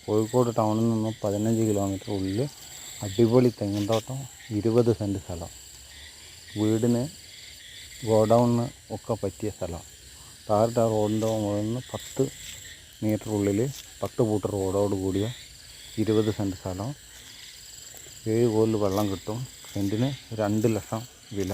കോഴിക്കോട് ടൗണിൽ നിന്നും 15 കിലോമീറ്റർ ഉള്ളിൽ അടിപൊളി തെങ്ങിൻതോട്ടം, 20 സെൻറ്റ് സ്ഥലം, വീടിന് ഗോഡൗണിന് ഒക്കെ പറ്റിയ സ്ഥലം. ടാറിട്ട റോഡിൻ്റെ മുകളിൽ നിന്ന് 10 മീറ്റർ ഉള്ളിൽ 10 ഫൂട്ട് റോഡോട് കൂടിയ 20 സെൻറ്റ് സ്ഥലം. 7 കോലിൽ വെള്ളം കിട്ടും. സെൻറ്റിന് 2 ലക്ഷം വില.